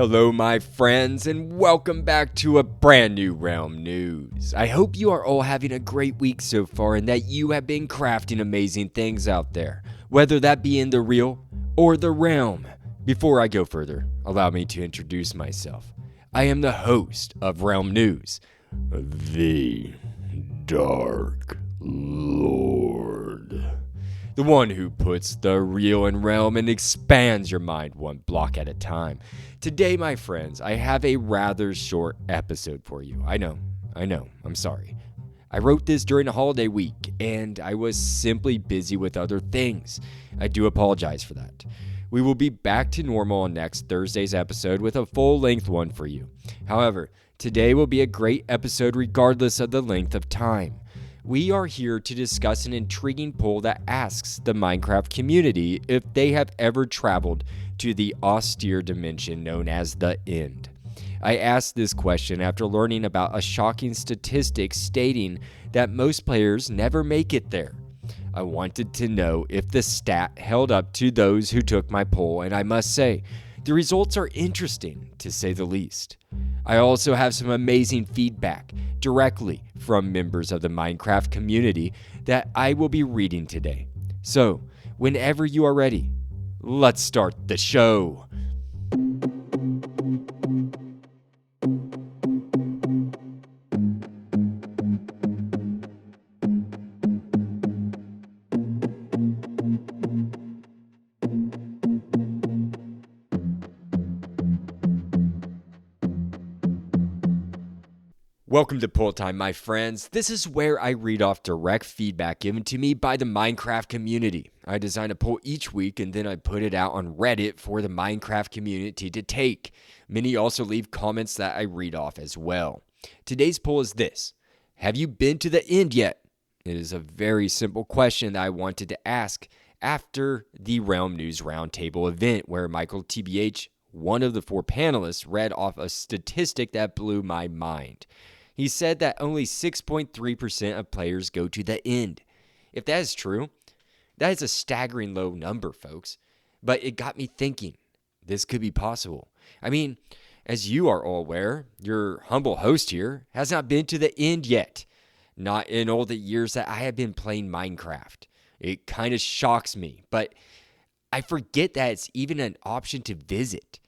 Hello, my friends, and welcome back to a brand new Realm News. I hope you are all having a great week so far and that you have been crafting amazing things out there, whether that be in the real or the realm. Before I go further, allow me to introduce myself. I am the host of Realm News, the Dark Lord. The one who puts the real in realm and expands your mind one block at a time. Today, my friends, I have a rather short episode for you. I know, I'm sorry. I wrote this during a holiday week, and I was simply busy with other things. I do apologize for that. We will be back to normal on next Thursday's episode with a full-length one for you. However, today will be a great episode regardless of the length of time. We are here to discuss an intriguing poll that asks the Minecraft community if they have ever traveled to the austere dimension known as the End. I asked this question after learning about a shocking statistic stating that most players never make it there. I wanted to know if the stat held up to those who took my poll, and I must say, the results are interesting, to say the least. I also have some amazing feedback directly from members of the Minecraft community that I will be reading today. So, whenever you are ready, let's start the show. Welcome to Poll Time, my friends. This is where I read off direct feedback given to me by the Minecraft community. I design a poll each week and then I put it out on Reddit for the Minecraft community to take. Many also leave comments that I read off as well. Today's poll is this: have you been to the End yet? It is a very simple question that I wanted to ask after the Realm News Roundtable event where Michael TBH, one of the 4 panelists, read off a statistic that blew my mind. He said that only 6.3% of players go to the End. If that is true, that is a staggering low number, folks. But it got me thinking, this could be possible. I mean, as you are all aware, your humble host here has not been to the End yet. Not in all the years that I have been playing Minecraft. It kind of shocks me, but I forget that it's even an option to visit.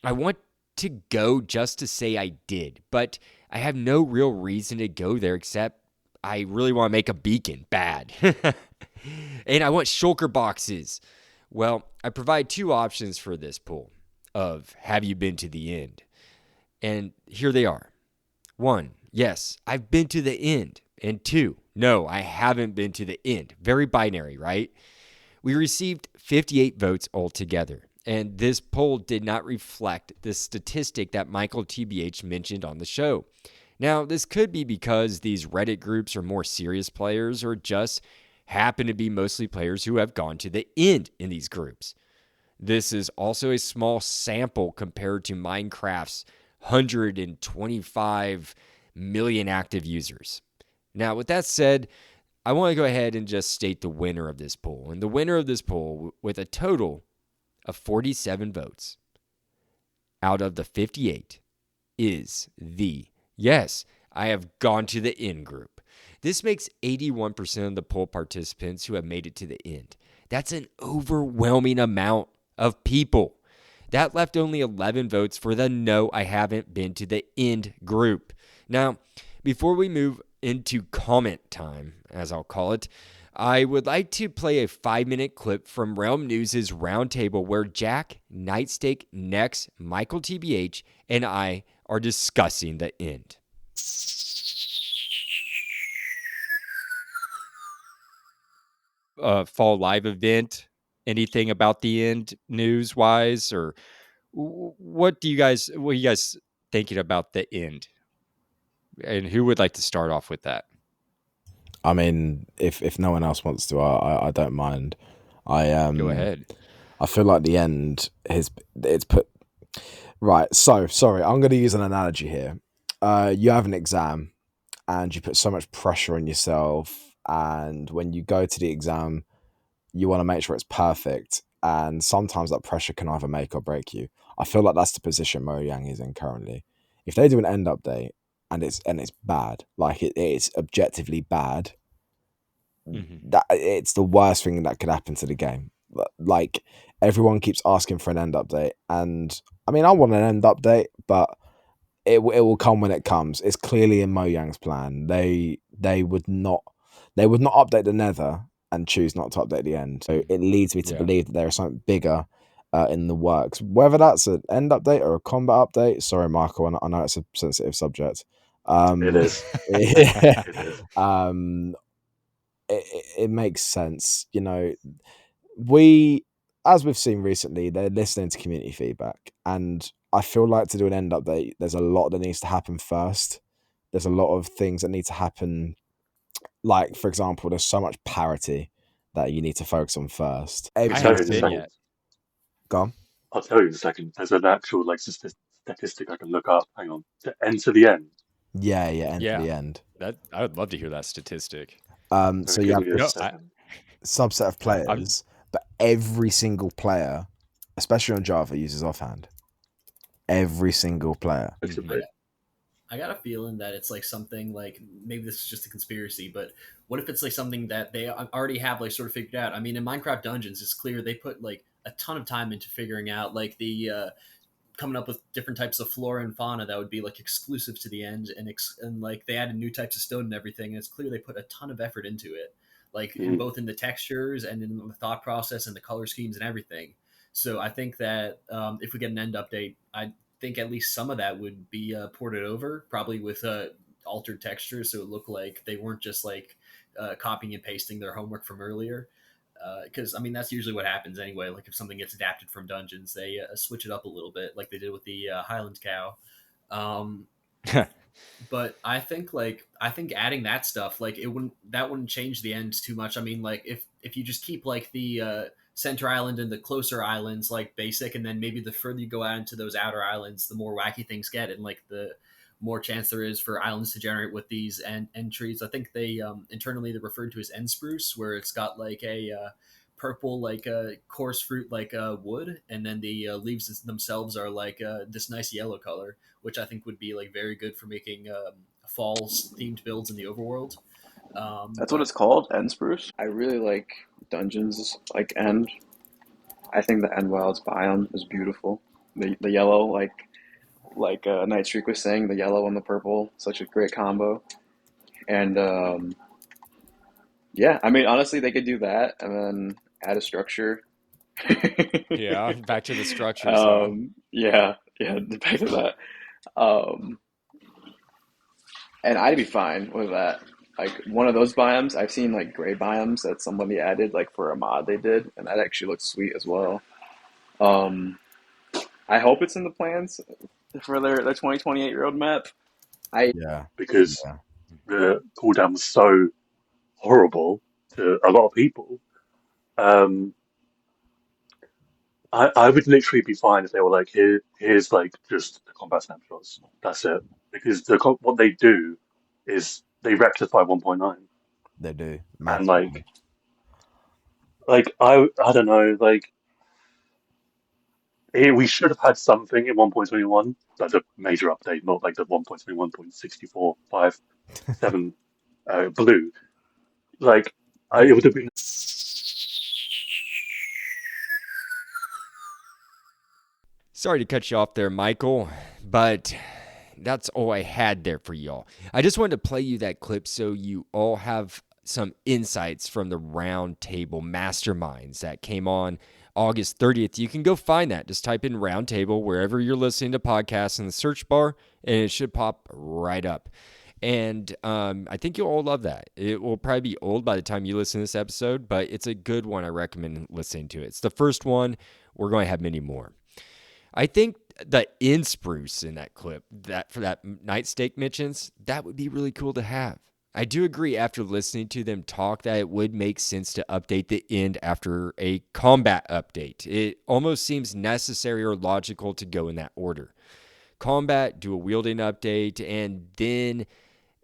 I want to go just to say I did, but I have no real reason to go there except I really want to make a beacon bad. And I want shulker boxes. Well, I provide 2 options for this poll of have you been to the End? And here they are. 1, yes, I've been to the End. And 2, no, I haven't been to the End. Very binary, right? We received 58 votes altogether. And this poll did not reflect the statistic that Michael TBH mentioned on the show. Now, this could be because these Reddit groups are more serious players or just happen to be mostly players who have gone to the End in these groups. This is also a small sample compared to Minecraft's 125 million active users. Now, with that said, I want to go ahead and just state the winner of this poll. And the winner of this poll, with a total of 47 votes out of the 58, is the yes, I have gone to the End group. This makes 81% of the poll participants who have made it to the End. That's an overwhelming amount of people. That left only 11 votes for the no, I haven't been to the End group. Now, before we move into comment time, as I'll call it, I would like to play a 5-minute clip from Realm News' roundtable where Jack, Nightstake, Nex, Michael TBH, and I are discussing the End. Fall live event, anything about the End news-wise, or what are you guys thinking about the End? And who would like to start off with that? I mean, if no one else wants to, I don't mind. Go ahead. I feel like the End it's put right. So sorry, I'm going to use an analogy here. You have an exam, and you put so much pressure on yourself, and when you go to the exam, you want to make sure it's perfect, and sometimes that pressure can either make or break you. I feel like that's the position Mojang is in currently. If they do an end update and it's bad, like it's objectively bad, that it's the worst thing that could happen to the game. Like, everyone keeps asking for an end update, and I mean, I want an end update, but it will come when it comes. It's clearly in Mojang's plan. They would not update the Nether and choose not to update the end. So it leads me to believe that there is something bigger in the works. Whether that's an end update or a combat update. Sorry, Michael, I know it's a sensitive subject. It is. Yeah. It is. It makes sense. You know, as we've seen recently, they're listening to community feedback, and I feel like to do an end update, there's a lot that needs to happen first. There's a lot of things that need to happen. Like, for example, there's so much parity that you need to focus on first. I haven't been yet. Go on. I'll tell you in a second. There's an actual statistic I can look up. Hang on. To end to the end. Yeah, end to the end. That I would love to hear that statistic. So you have this second. subset of players, but every single player, especially on Java, uses offhand. Every single player. I got a feeling that it's like something like, maybe this is just a conspiracy, but what if it's like something that they already have like sort of figured out? I mean, in Minecraft Dungeons, it's clear they put like a ton of time into figuring out like the coming up with different types of flora and fauna that would be like exclusive to the end, and like they added new types of stone and everything. And it's clear they put a ton of effort into it, like in both in the textures and in the thought process and the color schemes and everything. So I think that if we get an end update, I think at least some of that would be ported over, probably with altered textures, so it looked like they weren't just like copying and pasting their homework from earlier. Because I mean, that's usually what happens anyway. Like if something gets adapted from Dungeons, they switch it up a little bit, like they did with the Highland Cow. But I think adding that stuff, like that wouldn't change the end too much. I mean, like if you just keep like the center island and the closer islands like basic, and then maybe the further you go out into those outer islands, the more wacky things get, and like the more chance there is for islands to generate with these entries. I think they internally they're referred to as end spruce, where it's got like a purple like a coarse fruit like wood, and then the leaves themselves are like this nice yellow color, which I think would be like very good for making fall themed builds in the overworld. That's what it's called, end spruce. I really like Dungeons like end. I think the end wilds biome is beautiful. The yellow, like Night Streak was saying, the yellow and the purple, such a great combo. And yeah, I mean, honestly, they could do that and then add a structure. Yeah, back to the structures. Yeah, back to that. And I'd be fine with that. Like one of those biomes, I've seen like gray biomes that somebody added like for a mod they did, and that actually looks sweet as well. I hope it's in the plans for their 2028 roadmap. Because the cooldown was so horrible to a lot of people. I would literally be fine if they were like, here's like just the combat snapshots. That's it. Because what they do is they rectify 1.9. They do. And like I don't know, like we should have had something in 1.21, like a major update, not like the 1.21.6457 blue. Like it would have been. Sorry to cut you off there, Michael, but that's all I had there for y'all. I just wanted to play you that clip so you all have some insights from the Roundtable Masterminds that came on August 30th. You can go find that. Just type in Roundtable wherever you're listening to podcasts in the search bar, and it should pop right up. And I think you'll all love that. It will probably be old by the time you listen to this episode, but it's a good one. I recommend listening to it. It's the first one. We're going to have many more. I think the end spruce in that clip, that for that night steak mentions, that would be really cool to have. I do agree after listening to them talk that it would make sense to update the end after a combat update. It almost seems necessary or logical to go in that order. Combat, dual wielding update, and then,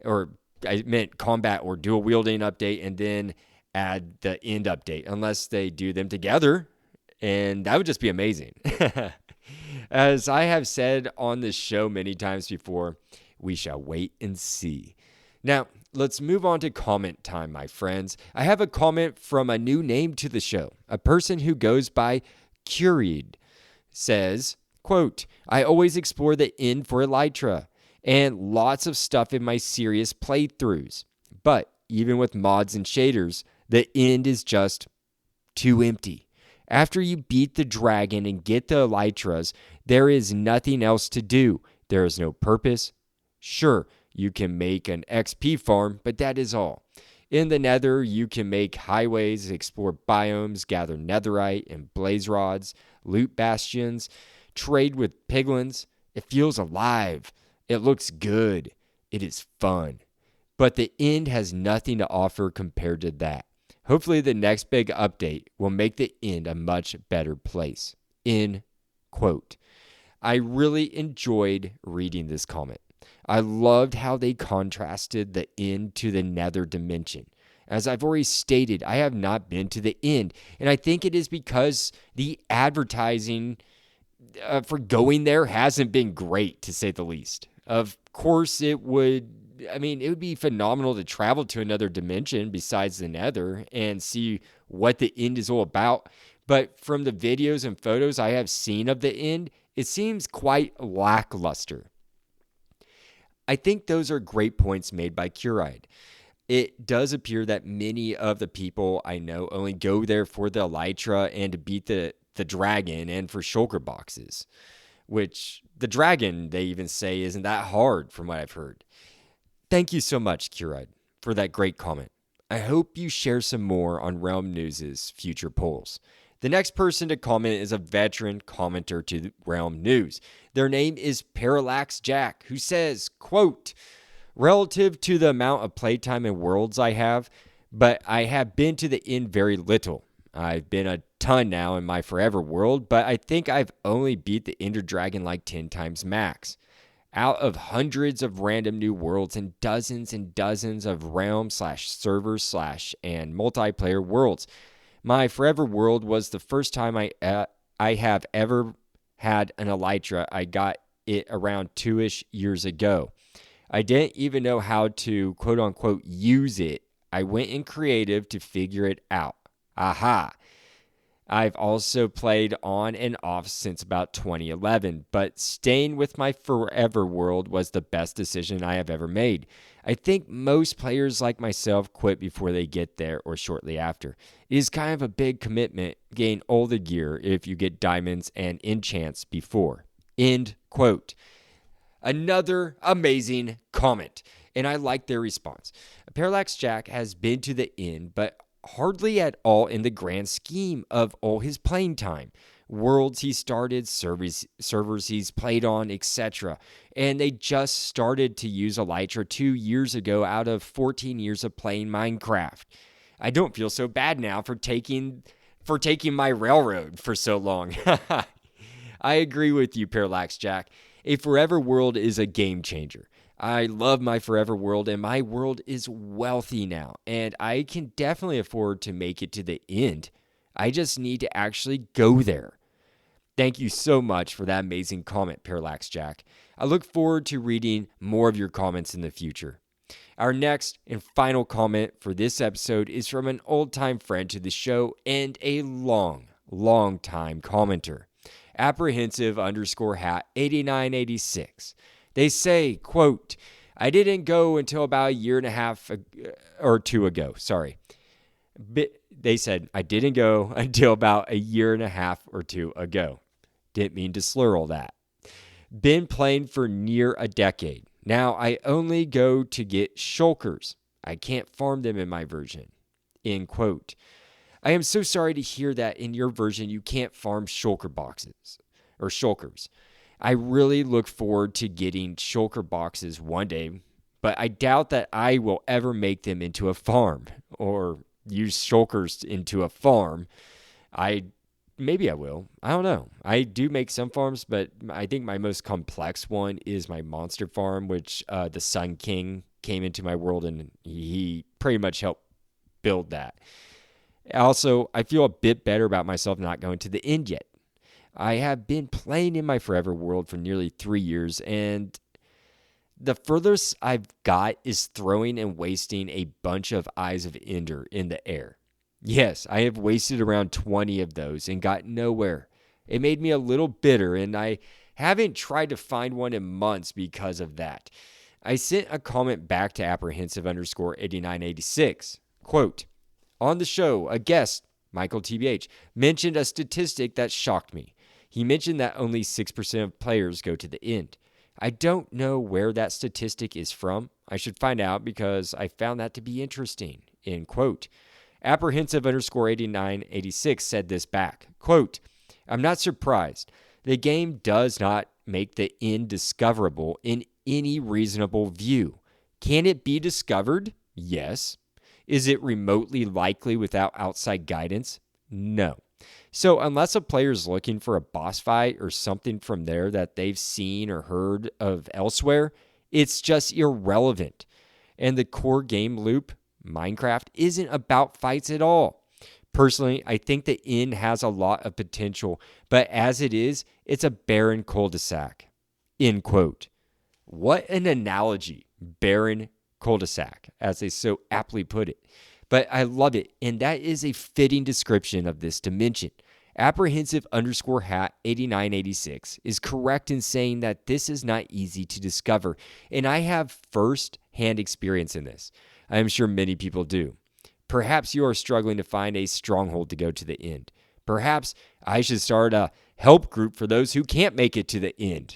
or I meant combat or dual wielding update, and then add the end update, unless they do them together And that would just be amazing. As I have said on this show many times before, we shall wait and see. Now, let's move on to comment time, my friends. I have a comment from a new name to the show. A person who goes by Curied says, quote, I always explore the end for Elytra and lots of stuff in my serious playthroughs. But even with mods and shaders, the end is just too empty. After you beat the dragon and get the Elytras, there is nothing else to do. There is no purpose. Sure, you can make an XP farm, but that is all. In the Nether, you can make highways, explore biomes, gather netherite and blaze rods, loot bastions, trade with piglins. It feels alive. It looks good. It is fun. But the end has nothing to offer compared to that. Hopefully the next big update will make the end a much better place. End quote. I really enjoyed reading this comment. I loved how they contrasted the end to the Nether dimension. As I've already stated, I have not been to the end, and I think it is because the advertising for going there hasn't been great, to say the least. Of course, it would be phenomenal to travel to another dimension besides the Nether and see what the end is all about. But from the videos and photos I have seen of the end, it seems quite lackluster. I think those are great points made by Curied. It does appear that many of the people I know only go there for the Elytra and to beat the dragon and for shulker boxes, which the dragon, they even say, isn't that hard from what I've heard. Thank you so much, Curied, for that great comment. I hope you share some more on Realm News' future polls. The next person to comment is a veteran commenter to Realm News. Their name is Parallax Jack, who says, quote, relative to the amount of playtime and worlds I have, but I have been to the end very little. I've been a ton now in my Forever world, but I think I've only beat the Ender Dragon like 10 times max. Out of hundreds of random new worlds and dozens of realm/servers/ and multiplayer worlds, my Forever world was the first time I have ever had an Elytra. I got it around 2-ish years ago. I didn't even know how to quote-unquote use it. I went in creative to figure it out. Aha! I've also played on and off since about 2011, but staying with my Forever world was the best decision I have ever made. I think most players like myself quit before they get there or shortly after. It is kind of a big commitment, gain all the gear if you get diamonds and enchants before. End quote. Another amazing comment, and I like their response. Parallax Jack has been to the end, but hardly at all in the grand scheme of all his playing time. Worlds he started, servers he's played on, etc. And they just started to use Elytra 2 years ago out of 14 years of playing Minecraft. I don't feel so bad now for taking my railroad for so long. I agree with you, Parallax Jack. A Forever world is a game changer. I love my Forever world, and my world is wealthy now, and I can definitely afford to make it to the end. I just need to actually go there. Thank you so much for that amazing comment, Parallax Jack. I look forward to reading more of your comments in the future. Our next and final comment for this episode is from an old-time friend to the show and a long time commenter. Apprehensive_hat 8986. They say, quote, I didn't go until about a year and a half or two ago. Sorry. They said, I didn't go until about a year and a half or two ago. Didn't mean to slur all that. Been playing for near a decade. Now I only go to get shulkers. I can't farm them in my version. End quote. I am so sorry to hear that in your version you can't farm shulker boxes or shulkers. I really look forward to getting shulker boxes one day, but I doubt that I will ever make them into a farm or use shulkers into a farm. Maybe I will. I don't know. I do make some farms, but I think my most complex one is my monster farm, which the Sun King came into my world and he pretty much helped build that. Also, I feel a bit better about myself not going to the end yet. I have been playing in my Forever world for nearly 3 years, and the furthest I've got is throwing and wasting a bunch of Eyes of Ender in the air. Yes, I have wasted around 20 of those and got nowhere. It made me a little bitter, and I haven't tried to find one in months because of that. I sent a comment back to apprehensive_8986. Quote, on the show, a guest, Michael TBH, mentioned a statistic that shocked me. He mentioned that only 6% of players go to the end. I don't know where that statistic is from. I should find out because I found that to be interesting. End quote. Apprehensive_8986 said this back. Quote, I'm not surprised. The game does not make the end discoverable in any reasonable view. Can it be discovered? Yes. Is it remotely likely without outside guidance? No. So unless a player is looking for a boss fight or something from there that they've seen or heard of elsewhere, it's just irrelevant. And the core game loop, Minecraft, isn't about fights at all. Personally, I think the end has a lot of potential, but as it is, it's a barren cul-de-sac. End quote. What an analogy, barren cul-de-sac, as they so aptly put it. But I love it, and that is a fitting description of this dimension. Apprehensive_hat8986 is correct in saying that this is not easy to discover, and I have first-hand experience in this. I am sure many people do. Perhaps you are struggling to find a stronghold to go to the end. Perhaps I should start a help group for those who can't make it to the end.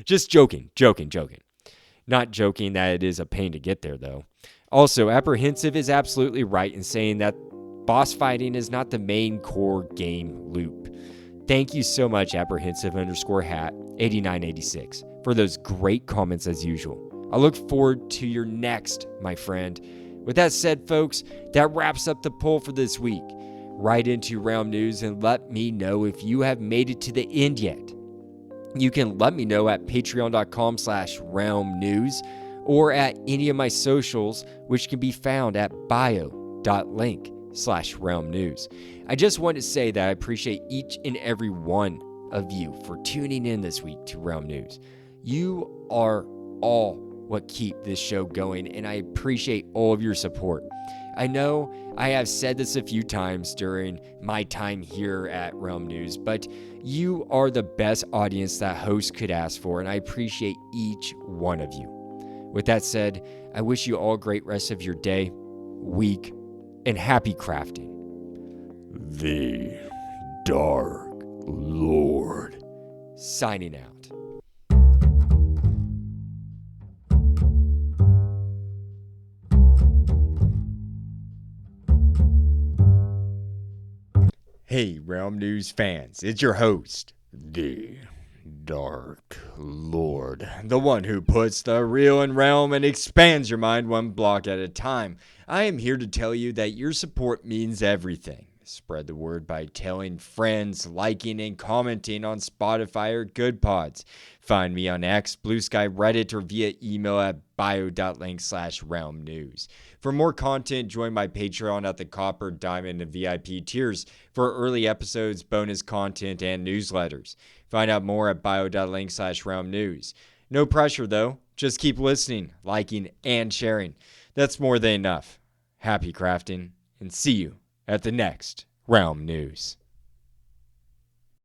Just joking. Not joking that it is a pain to get there, though. Also, Apprehensive is absolutely right in saying that boss fighting is not the main core game loop. Thank you so much, Apprehensive_hat8986, for those great comments as usual. I look forward to your next, my friend. With that said, folks, that wraps up the poll for this week. Write into Realm News and let me know if you have made it to the end yet. You can let me know at patreon.com/realmnews or at any of my socials, which can be found at bio.link/realmnews. I just want to say that I appreciate each and every one of you for tuning in this week to Realm News. You are all what keep this show going, and I appreciate all of your support. I know I have said this a few times during my time here at Realm News, but you are the best audience that hosts could ask for, and I appreciate each one of you. With that said, I wish you all a great rest of your day, week, and happy crafting. The Dark Lord. Signing out. Hey, Realm News fans, it's your host, the Dark Lord, the one who puts the real in Realm and expands your mind one block at a time. I am here to tell you that your support means everything. Spread the word by telling friends, liking, and commenting on Spotify or Good Pods. Find me on X, Blue Sky, Reddit, or via email at bio.link/realmnews. For more content, join my Patreon at the Copper, Diamond, and VIP tiers for early episodes, bonus content, and newsletters. Find out more at bio.link/realmnews. No pressure, though. Just keep listening, liking, and sharing. That's more than enough. Happy crafting, and see you at the next Realm News.